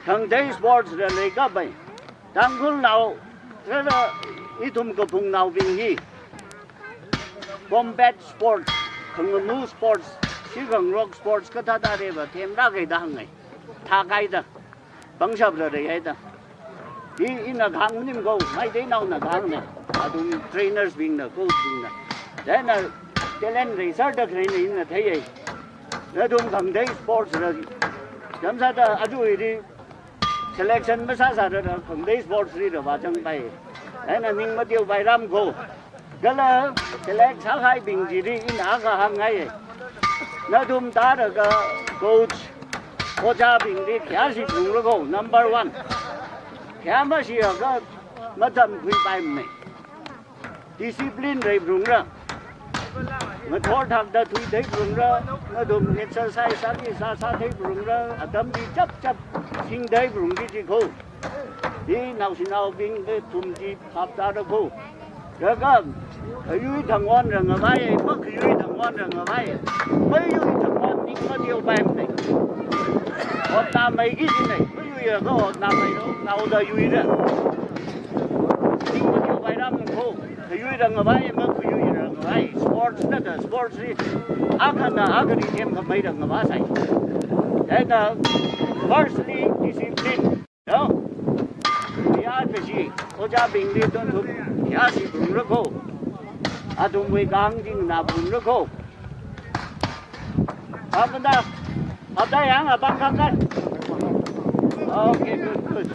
thằng thấy sports là lấy các bệnh thằng cũng nào cái là ít thùng cái phùng nào bình hi combat sports thằng nu sports chỉ cần rock sports cái thà đây và thêm ra cái đằng này thà cái đó bằng sập rồi đấy đó đi in là hàng nim go mấy đấy nào là hàng này à tụi trainers bình là coach bình là đấy là talent research được này là thấy gì nó tụi thằng thấy sports rồi làm sao đó à tụi đi selection mới sao rồi thằng thấy sports đi rồi vào trong bay đấy là mình mới tiêu vài năm cô cái là select sáu hai bình gì đi in cả hàng ngày nó tụi ta được coach cô cha bình đi khá gì cũng được cô number one khá mà gì cái mà chậm quy bài này discipline rồi đúng rồi mà thor thằng đã thui thấy đúng rồi mà tụi exercise sa thấy đúng rồi à tấm đi chấp xin thấy đúng cái gì cô đi nào xin nào bình cái tụm gì hợp ta được cô cái cái thằng ngon rồi người bay mất cái thằng ngon rồi người bay mấy thằng ngon đi có điều bài này họ làm mấy cái gì này mấy giờ có họ làm mấy đâu nào giờ vui đó đi có điều bài làm cô cái vui rằng người bay mất cái vui rằng người bay sports đó là sports đi ác hơn đi thêm không mấy rằng người bay sai thế là firstly discipline đó thì ai phải gì cô cha bình đi tuân thủ thì ai sẽ đúng rất cô à tụi mình càng thì nào đúng rất cô à bên đó ở đây hả là băng khăn đây ok good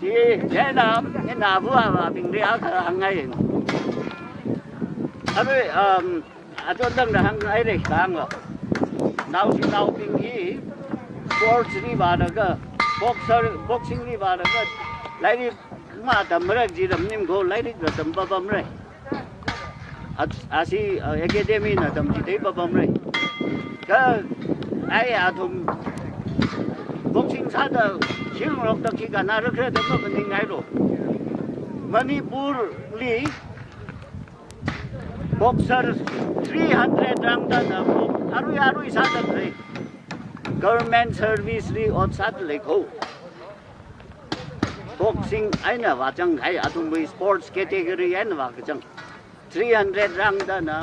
thì thế là cái nào vừa mà mình đi áo hàng ngày à bây cho nên là hàng ngày đấy càng rồi nào thì nào mình nghĩ sports đi vào được cơ boxing đi vào được cơ lấy đi mà tầm rồi gì tầm nhưng cô lấy đi rồi tầm bấm rồi à si academy là tầm gì đấy bấm rồi cái ai à thùng boxing sát được chiếu lộc đặc kỳ cả na rất là tốt cái ngay rồi Manipur li boxer 300 rang da na aru sát được đấy government service li от sát lấy khâu boxing ai na vào trong hay à thùng sports category ai na vào cái trong 300 rang da na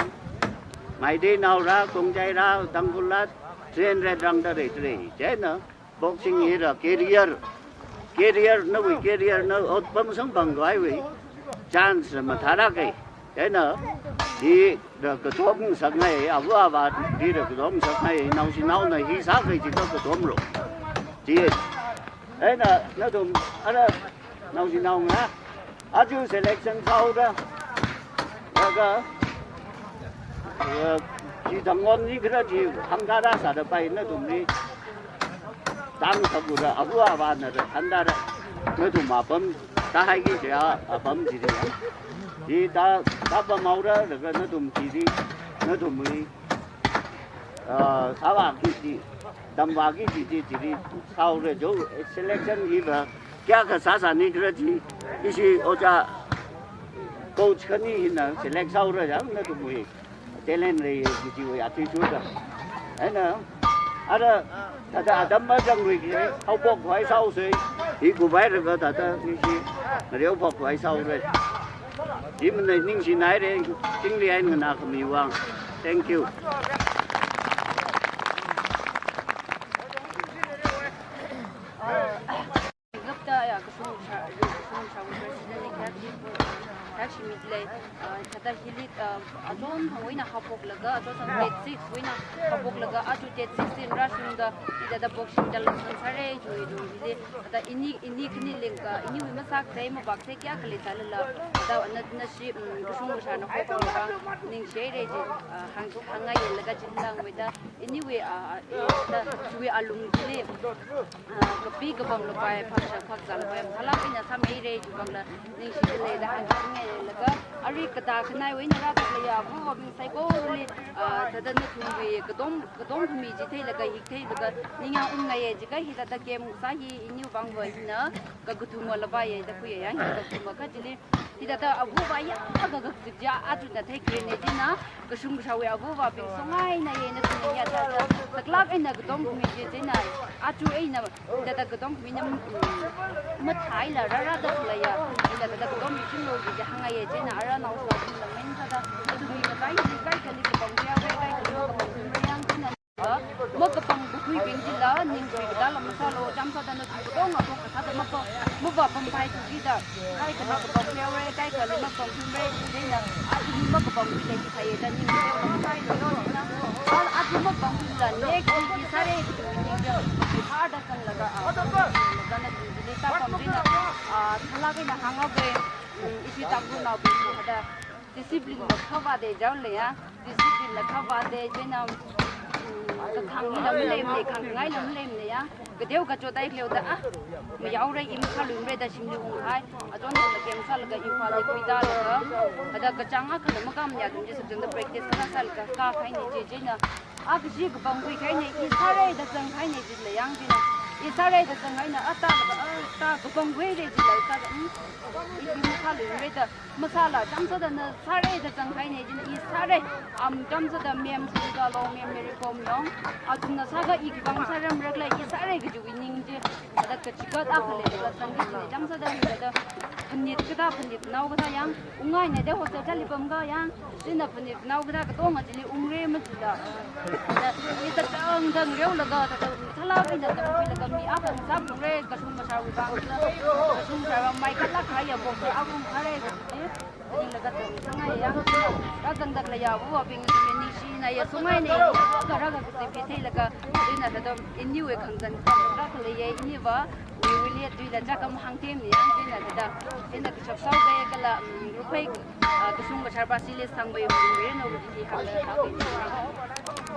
mai đi nào ra cùng chạy ra tăng cung lát 300 rang da đấy thế nữa boxing era career nó ốt bấm sống bằng gói vậy chance mà thả ra cái thế nữa thì được cái tôm sạch này à vừa và đi được cái tôm sạch này nào xin nào này hy sát cái chỉ có cái tôm rồi thì thế là nó tôm ở đó nào xin nào nữa ở chỗ selection sau đó cái chỉ thằng ngon như cái đó thì tham gia ra sao được bay nó tôm đi tăng thập bữa à vừa và nó thành ra đó nó tụi mà bấm ta hay cái gì à bấm gì đấy thì ta bấm máu đó rồi nó tụm gì đi nó tụm đi sao à cái gì đâm vào cái gì đi sau rồi chỗ selection gì mà cái xã này cái gì ở cha coach cái này là select sau rồi nó tụm đi talent này gì vậy attitude đó đấy nè à đó thật đâm ở trong người kia hậu bọc phải sau rồi thì cô bé rồi thật như gì mà đeo bọc phải sau rồi thì mình này những gì này đấy chính vì anh người nào không yêu anh thank you actually kata hilit adon hoina hapok laga adon date 6 hoina hapok laga adu date 16 rushing da ida da boxing dal sare joi do hile kata ini kini lengka ini wima sak dai ma bak se kya khali chalala da anat na shi kusung musha na ko ba ning shei re ji hanga ye laga jinlang weda anyway da jui alung hile kapi ka bang lo pai phak jal pai thala ina samei re ju bang la ning shi le da hang nge laga ari kata khnai wei na ra ka ya bu wa mi sai ko li da na thum we kadom thumi ji thei laga hik thei laga ninga ngai ji ka hi da kem sa hi inu bang wa na ka gu thum la ba ye da ku ye ya hi ka thum ka ji li ti da abu ba ya ga ja atu da thei kre ne ji na ka sung sa we abu ba ping songai na ye na thum ya da klak ina kadom thumi ji na acu ai na da gedong minam mathai la ra da la ya da gedong mi chin lo ji hanga ye je na ara na usla din la men da du mi ka kai ka li ka bang ya kai ka li ka bang yang tin na mo ka pang bu kui bin ji la ning ji da la ma sa lo jam sa da na du do nga ko ka da ma ko mo ba pang pai tu ji da kai ka ma ka bang ya kai ka li ma pang tu me ji na a ji ma ka bang ji le ji kai da ning de ma kai lo na a ji ma bang ji la ne ki sare ki ning de hard kan laga laga na ji ta pang ji na thala ke na hanga be isi ta bu na bu da discipline la khawa de jaw le ya discipline la khawa de je na ka khang ni lam le me khang ngai lam le me ya ka deu ka chotai kleu da me yaw re im kha lu me da sim lu hai a jon da kem sal ga im fa le koi da la ada ka changa kha ma kam ya dum je sab jang da practice ka sal ka khai ni je na a ka ji ka bang koi khai ni ki sare da jang khai ni ji le yang ji na i sare da jang khai na ata ta ka bang koi re ji la ta im kha lu me da masala jam sa da na sare da jang khai ni ji na i sare am jam sa da mem su da lo mem me ri kom long a jun na sa ga i bang sa ram rak la i sare ga ju ning je da ka chi ka a kha le da jang ji ne jam sa da ni da punit ka da punit nau ga da yang ungai ne de ho sa chali bam ga yang sin na punit nau ga da ka to ma ji li ung re ma ji da da i ta dang dang reu la ga da thala bi na da bi la ga mi a ka sa bu re ka sum ma sa ru ba ka sum sa mai ka la kha ya bo ka a kum kha re ga ji ni la ga to sangai yang da dang dak la ya bu wa bing ni ni shi na ya sungai ne ka ra ga se pi thei la ga ni na da in ni we khang jan ka ra ka le ye ni ba we will yet do the jakam hang tem ni yang ni na da in the shop sau ga ka la ru phai ka sum ma char ba si le sang ba yu re no ji ha la ta ki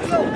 Go!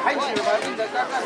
还是吧，